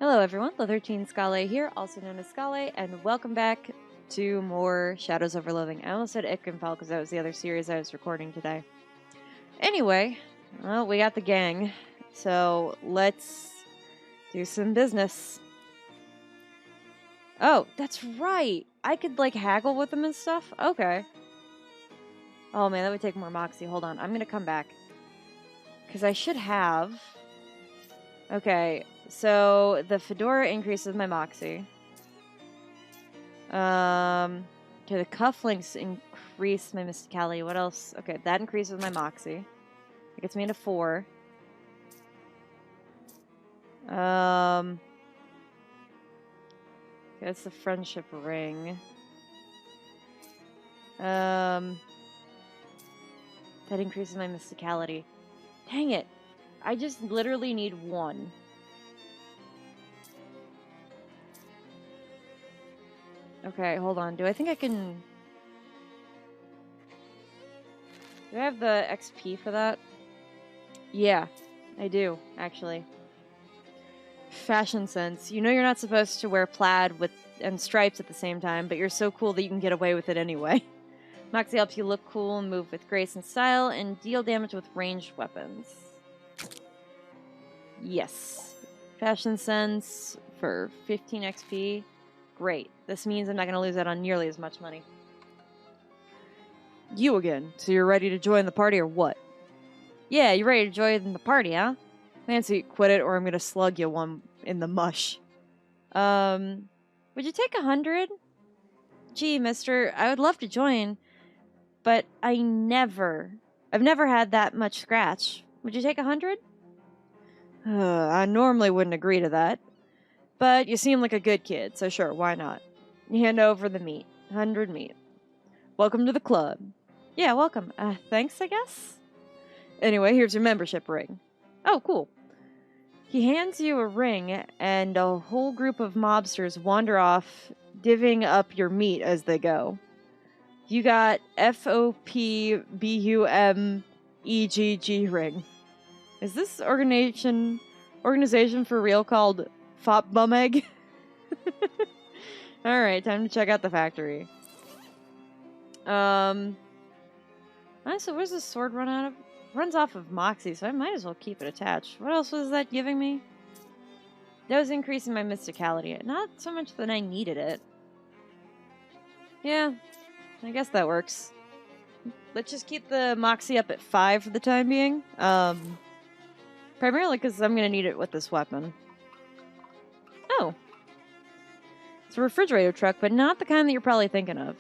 Hello everyone, Loathing Scale here, also known as Scale, and welcome back to more Shadows over Loathing. I almost said Ikenfell because that was the other series I was recording today. Anyway, well, we got the gang, so let's do some business. Oh, that's right! I could, like, haggle with them and stuff? Okay. Oh man, that would take more moxie. Hold on, I'm gonna come back. Because I should have... Okay, so the fedora increases my moxie. Okay, the cufflinks increase my mysticality. What else? Okay, that increases my moxie. It gets me into 4. Okay, that's the friendship ring. That increases my mysticality. Dang it. I just literally need 1. Okay, hold on. Do I think I can... Do I have the XP for that? Yeah, I do, actually. Fashion sense. You know you're not supposed to wear plaid and stripes at the same time, but you're so cool that you can get away with it anyway. Moxie helps you look cool and move with grace and style, and deal damage with ranged weapons. Yes. Fashion sense for 15 XP. Great. This means I'm not going to lose out on nearly as much money. You again. So you're ready to join the party or what? Yeah, you're ready to join the party, huh? Nancy, quit it or I'm going to slug you one in the mush. Would you take 100? Gee, mister, I would love to join, but I've never had that much scratch. Would you take 100? I normally wouldn't agree to that, but you seem like a good kid, so sure, why not? You hand over the meat. 100 meat. Welcome to the club. Yeah, welcome. Thanks, I guess? Anyway, here's your membership ring. Oh, cool. He hands you a ring, and a whole group of mobsters wander off, divvying up your meat as they go. You got FOPBUMEGG ring. Is this organization for real called Fop Bum Egg? Alright, time to check out the factory. So where's this sword run out of? Runs off of Moxie, so I might as well keep it attached. What else was that giving me? That was increasing my mysticality. Not so much that I needed it. Yeah, I guess that works. Let's just keep the Moxie up at 5 for the time being. Primarily because I'm going to need it with this weapon. Oh. It's a refrigerator truck, but not the kind that you're probably thinking of.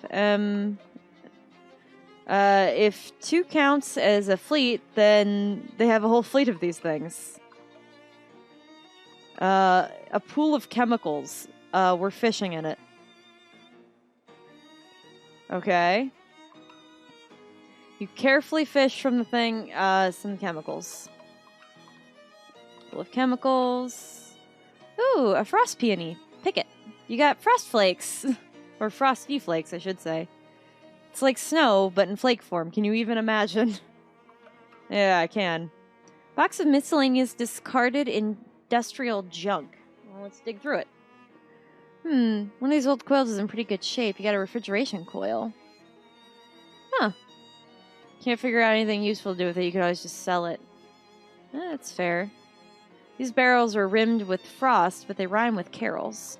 If 2 counts as a fleet, then they have a whole fleet of these things. A pool of chemicals. We're fishing in it. Okay. You carefully fish from the thing, some chemicals. Pool of chemicals. Ooh, a frost peony. Pick it. You got frost flakes. Or frosty flakes, I should say. It's like snow, but in flake form. Can you even imagine? Yeah, I can. Box of miscellaneous discarded industrial junk. Well, let's dig through it. One of these old coils is in pretty good shape. You got a refrigeration coil. Huh. Can't figure out anything useful to do with it. You could always just sell it. That's fair. These barrels are rimmed with frost, but they rhyme with carols.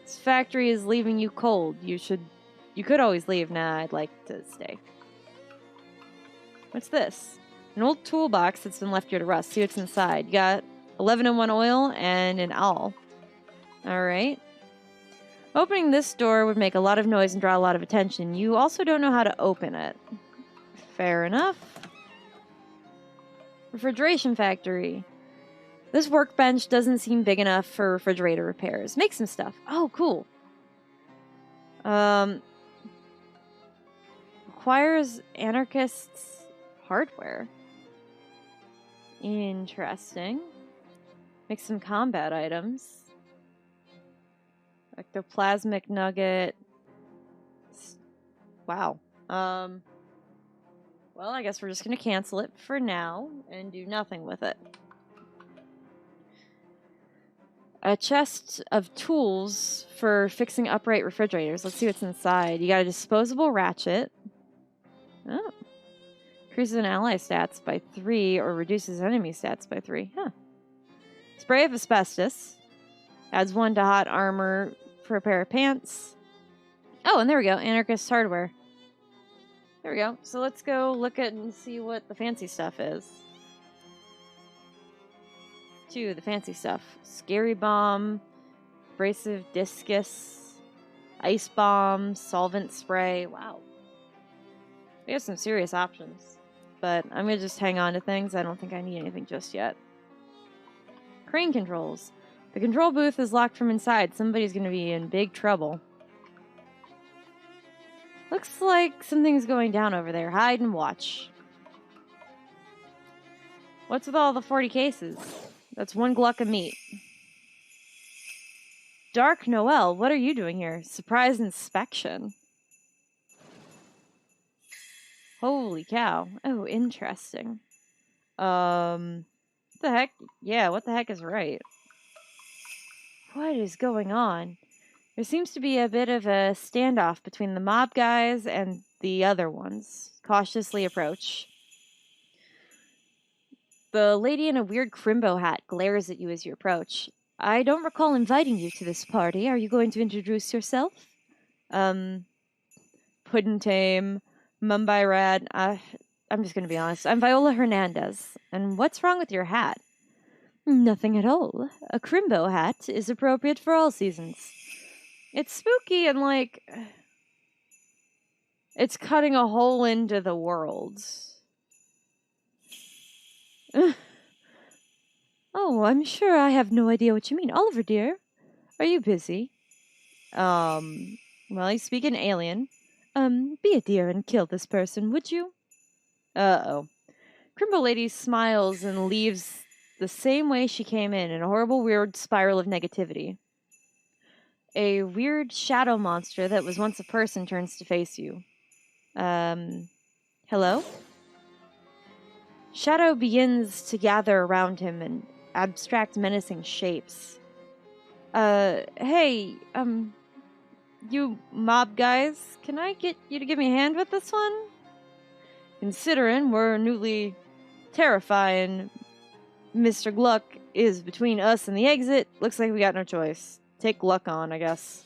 This factory is leaving you cold. You could always leave. Nah, I'd like to stay. What's this? An old toolbox that's been left here to rust. See what's inside. You got 11-in-1 oil and an awl. Alright. Opening this door would make a lot of noise and draw a lot of attention. You also don't know how to open it. Fair enough. Refrigeration factory. This workbench doesn't seem big enough for refrigerator repairs. Make some stuff. Oh, cool. Requires anarchists' hardware. Interesting. Make some combat items. Ectoplasmic nugget. Wow. Well, I guess we're just going to cancel it for now and do nothing with it. A chest of tools for fixing upright refrigerators. Let's see what's inside. You got a disposable ratchet. Oh. Increases an ally stats by 3 or reduces enemy stats by 3. Huh. Spray of asbestos. Adds 1 to hot armor for a pair of pants. Oh, and there we go. Anarchist hardware. There we go. So let's go look at and see what the fancy stuff is. The fancy stuff. Scary bomb, abrasive discus, ice bomb, solvent spray. Wow. We have some serious options. But I'm going to just hang on to things. I don't think I need anything just yet. Crane controls. The control booth is locked from inside. Somebody's going to be in big trouble. Looks like something's going down over there. Hide and watch. What's with all the 40 cases? That's 1 gluck of meat. Dark Noel, what are you doing here? Surprise inspection. Holy cow. Oh, interesting. What the heck? Yeah, what the heck is right? What is going on? There seems to be a bit of a standoff between the mob guys and the other ones. Cautiously approach. The lady in a weird crimbo hat glares at you as you approach. I don't recall inviting you to this party. Are you going to introduce yourself? Puddin' Tame, Mumbai Rad. I'm just going to be honest. I'm Viola Hernandez. And what's wrong with your hat? Nothing at all. A crimbo hat is appropriate for all seasons. It's spooky and like... It's cutting a hole into the world. Oh, I'm sure I have no idea what you mean. Oliver, dear, are you busy? Well, you speak in alien. Be a dear and kill this person, would you? Uh-oh. Crimbo Lady smiles and leaves the same way she came in a horrible, weird spiral of negativity. A weird shadow monster that was once a person turns to face you. Hello? Shadow begins to gather around him in abstract, menacing shapes. Hey, you mob guys, can I get you to give me a hand with this one? Considering we're newly terrifying, Mr. Gluck is between us and the exit, looks like we got no choice. Take Gluck on, I guess.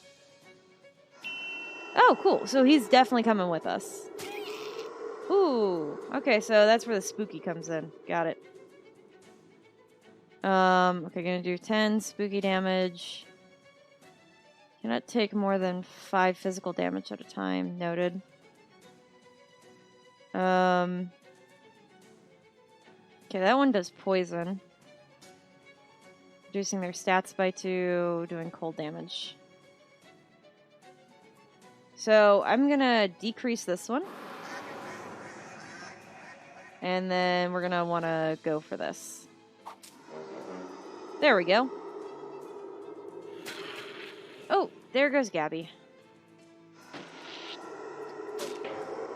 Oh, cool. So he's definitely coming with us. Ooh. Okay, so that's where the spooky comes in. Got it. Okay, gonna do 10 spooky damage. Cannot take more than 5 physical damage at a time. Noted. Okay, that one does poison. Reducing their stats by 2, doing cold damage. So I'm gonna decrease this one. And then we're gonna wanna go for this. There we go. Oh, there goes Gabby.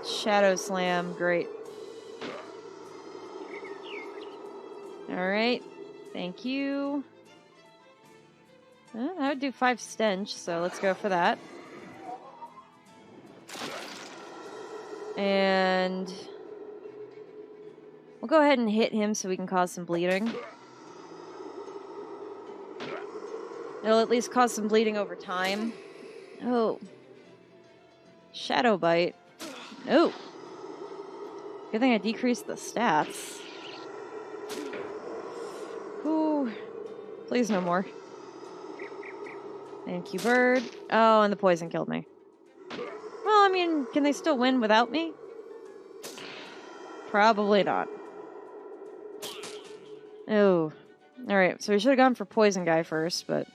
Shadow Slam, great. Alright, thank you. That would do 5 stench, so let's go for that. And we'll go ahead and hit him so we can cause some bleeding. It'll at least cause some bleeding over time. Oh. Shadow Bite. Oh. Good thing I decreased the stats. Ooh. Please no more. Thank you, bird. Oh, and the poison killed me. Well, I mean, can they still win without me? Probably not. Oh. Alright, so we should have gone for poison guy first, but...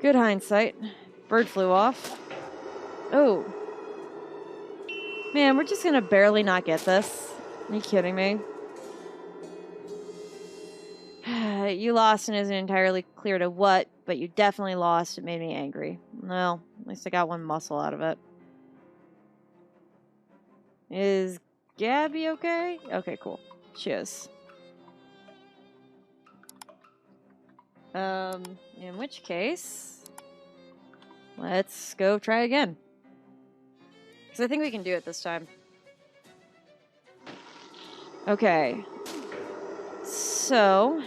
Good hindsight. Bird flew off. Oh. Man, we're just gonna barely not get this. Are you kidding me? You lost and isn't entirely clear to what, but you definitely lost. It made me angry. Well, at least I got 1 muscle out of it. Is Gabby okay? Okay, cool. She is. In which case, let's go try again. Because I think we can do it this time. Okay. So...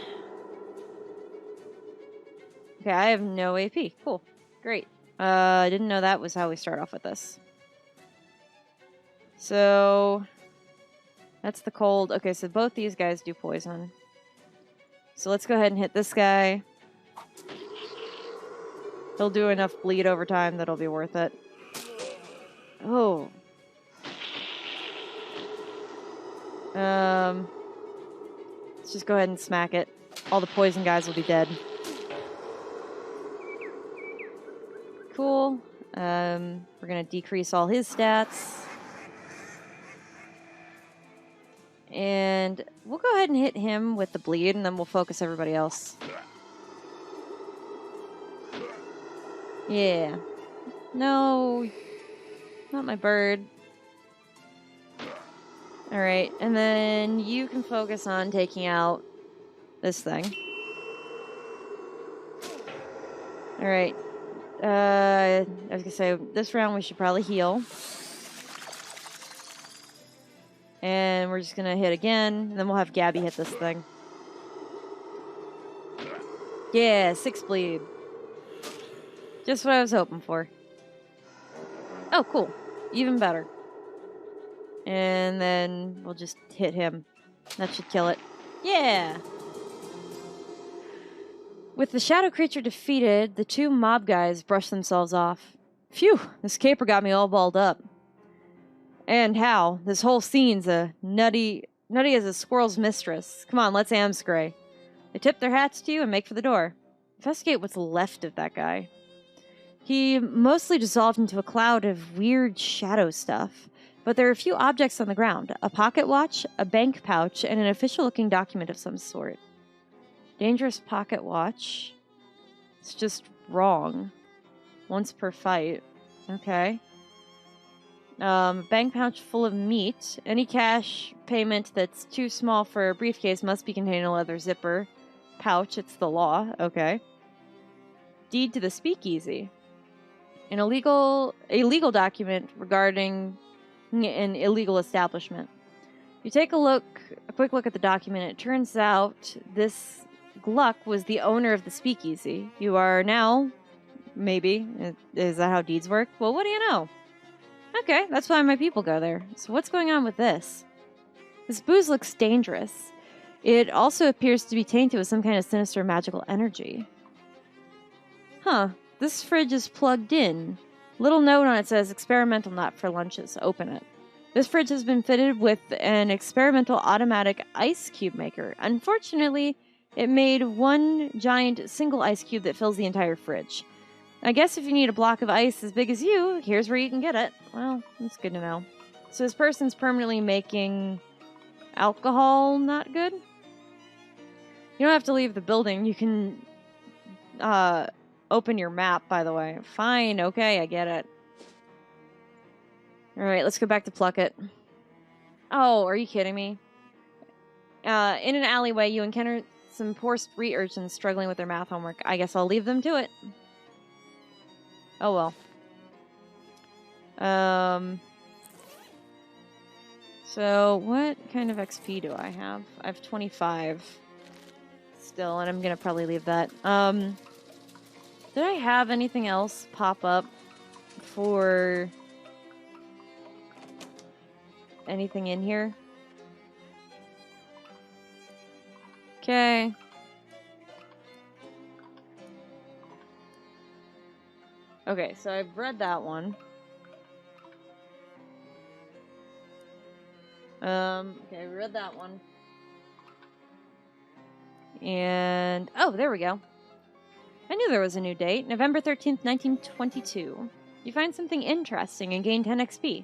Okay, I have no AP. Cool. Great. I didn't know that was how we start off with this. So... That's the cold. Okay, so both these guys do poison. So let's go ahead and hit this guy. He'll do enough bleed over time that'll be worth it. Oh. Let's just go ahead and smack it. All the poison guys will be dead. Cool. We're gonna decrease all his stats. And we'll go ahead and hit him with the bleed, and then we'll focus everybody else. Yeah. No. Not my bird. Alright, and then you can focus on taking out this thing. Alright. I was gonna say, this round we should probably heal. And we're just gonna hit again, and then we'll have Gabby hit this thing. Yeah, 6 bleed. Just what I was hoping for. Oh, cool. Even better. And then we'll just hit him. That should kill it. Yeah! With the shadow creature defeated, the 2 mob guys brush themselves off. Phew, this caper got me all balled up. And how? This whole scene's a nutty as a squirrel's mistress. Come on, let's amscray. They tip their hats to you and make for the door. Investigate what's left of that guy. He mostly dissolved into a cloud of weird shadow stuff, but there are a few objects on the ground. A pocket watch, a bank pouch, and an official-looking document of some sort. Dangerous pocket watch. It's just wrong. Once per fight. Okay. Bank pouch full of meat. Any cash payment that's too small for a briefcase must be contained in a leather zipper. Pouch, it's the law. Okay. Deed to the speakeasy. An illegal document regarding an illegal establishment. You take a quick look at the document. It turns out this Gluck was the owner of the speakeasy. You are now, maybe, is that how deeds work? Well, what do you know? Okay, that's why my people go there. So what's going on with this? This booze looks dangerous. It also appears to be tainted with some kind of sinister magical energy. Huh, this fridge is plugged in. Little note on it says, experimental, not for lunches. Open it. This fridge has been fitted with an experimental automatic ice cube maker. Unfortunately, it made one giant single ice cube that fills the entire fridge. I guess if you need a block of ice as big as you, here's where you can get it. Well, that's good to know. So this person's permanently making alcohol not good? You don't have to leave the building. You can open your map, by the way. Fine, okay, I get it. Alright, let's go back to Pluckett. Oh, are you kidding me? In an alleyway, you encounter some poor street urchins struggling with their math homework. I guess I'll leave them to it. Oh well. So what kind of XP do I have? I have 25 still, and I'm gonna probably leave that. Did I have anything else pop up for anything in here? Okay. Okay, so I've read that one. Okay, I read that one. And, oh, there we go. I knew there was a new date. November 13th, 1922. You find something interesting and gain 10 XP.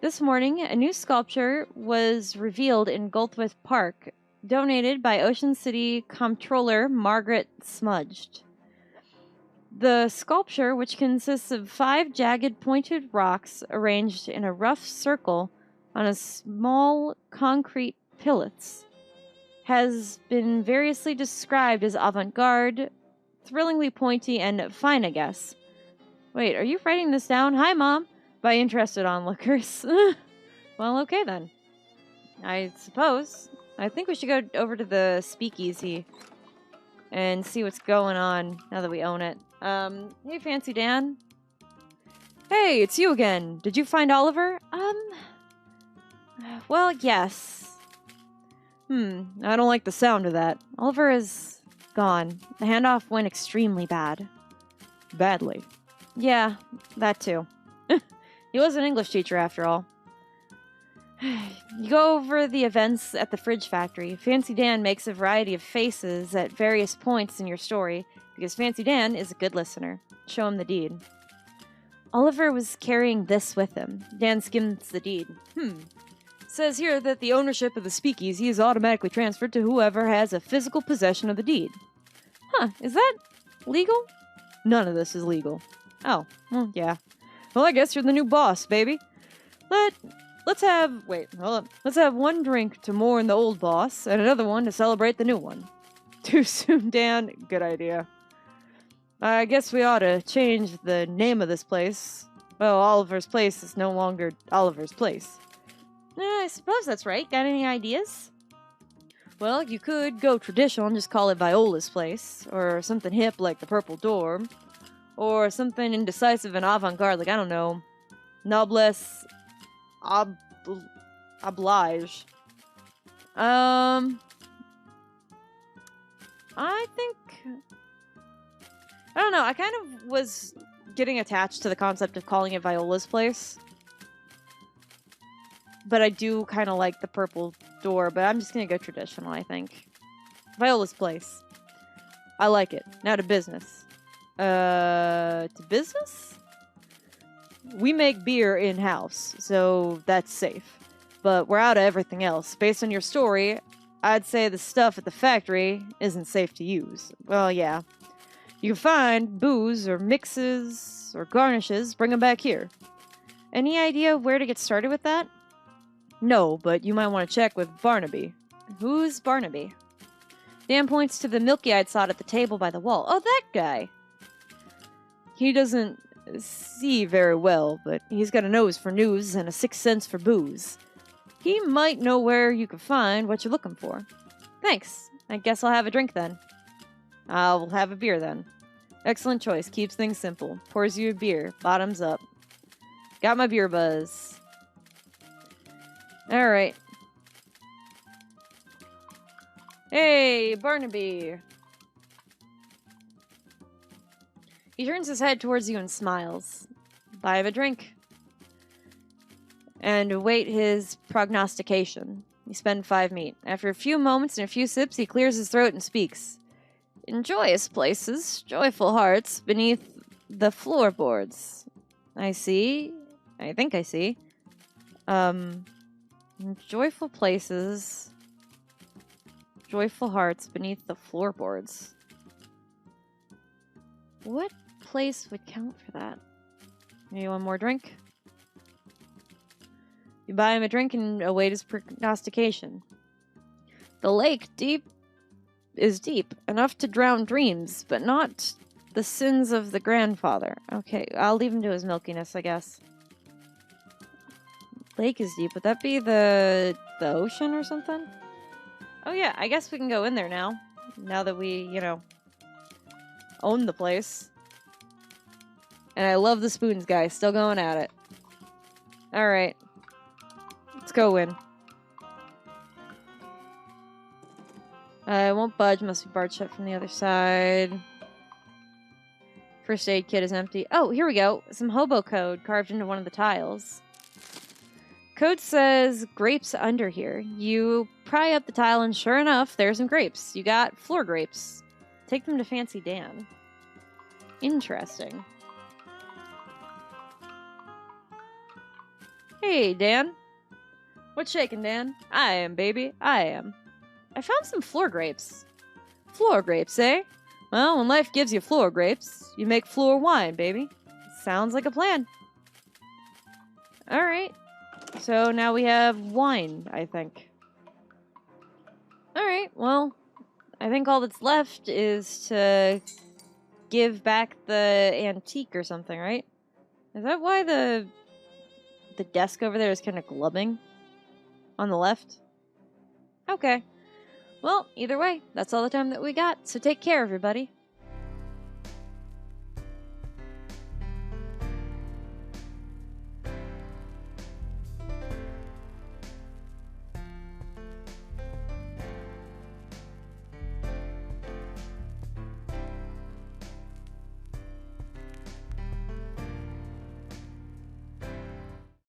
This morning, a new sculpture was revealed in Goldthwaite Park, donated by Ocean City Comptroller Margaret Smudged. The sculpture, which consists of 5 jagged pointed rocks arranged in a rough circle on a small concrete pillets, has been variously described as avant-garde, thrillingly pointy, and fine, I guess. Wait, are you writing this down? Hi, Mom! By interested onlookers. Well, okay then. I suppose. I think we should go over to the speakeasy and see what's going on now that we own it. Hey, Fancy Dan. Hey, it's you again. Did you find Oliver? Well, yes. I don't like the sound of that. Oliver is gone. The handoff went extremely bad. Badly. Yeah, that too. He was an English teacher after all. You go over the events at the fridge factory. Fancy Dan makes a variety of faces at various points in your story, because Fancy Dan is a good listener. Show him the deed. Oliver was carrying this with him. Dan skims the deed. Says here that the ownership of the speakeasy is automatically transferred to whoever has a physical possession of the deed. Huh, is that legal? None of this is legal. Oh, well, yeah. Well, I guess you're the new boss, baby. Let's have one drink to mourn the old boss, and another one to celebrate the new one. Too soon, Dan? Good idea. I guess we ought to change the name of this place. Well, Oliver's Place is no longer Oliver's Place. I suppose that's right. Got any ideas? Well, you could go traditional and just call it Viola's Place, or something hip like the Purple Door, or something indecisive and avant-garde like, I don't know, Noblesse Oblige. I don't know, I kind of was getting attached to the concept of calling it Viola's Place. But I do kind of like the Purple Door, but I'm just gonna go traditional, I think. Viola's Place. I like it. Now to business. To business? We make beer in-house, so that's safe. But we're out of everything else. Based on your story, I'd say the stuff at the factory isn't safe to use. Well, yeah. You can find booze or mixes or garnishes, bring them back here. Any idea where to get started with that? No, but you might want to check with Barnaby. Who's Barnaby? Dan points to the milky-eyed sot at the table by the wall. Oh, that guy! He doesn't see very well, but he's got a nose for news and a sixth sense for booze. He might know where you can find what you're looking for. Thanks. I guess I'll have a drink then. I'll have a beer then. Excellent choice. Keeps things simple. Pours you a beer. Bottoms up. Got my beer buzz. Alright. Hey, Barnaby. He turns his head towards you and smiles. Buy him a drink. And await his prognostication. You spend 5 meat. After a few moments and a few sips, he clears his throat and speaks. In joyous places, joyful hearts beneath the floorboards. I see. I think I see. In joyful places, joyful hearts beneath the floorboards. What place would count for that? Maybe one more drink? You buy him a drink and await his prognostication. The lake is deep, enough to drown dreams, but not the sins of the grandfather. Okay, I'll leave him to his milkiness, I guess. Lake is deep. Would that be the ocean or something? Oh yeah, I guess we can go in there now. Now that we, own the place. And I love the spoons guy. Still going at it. Alright. Let's go in. I won't budge. Must be barred shut from the other side. First aid kit is empty. Oh, here we go. Some hobo code carved into one of the tiles. Code says grapes under here. You pry up the tile and sure enough, there's some grapes. You got floor grapes. Take them to Fancy Dan. Interesting. Hey, Dan. What's shaking, Dan? I am, baby. I am. I found some floor grapes. Floor grapes, eh? Well, when life gives you floor grapes, you make floor wine, baby. Sounds like a plan. Alright. So now we have wine, I think. Alright, well, I think all that's left is to give back the antique or something, right? Is that why the desk over there is kind of glubbing? On the left? Okay. Well, either way, that's all the time that we got, so take care, everybody.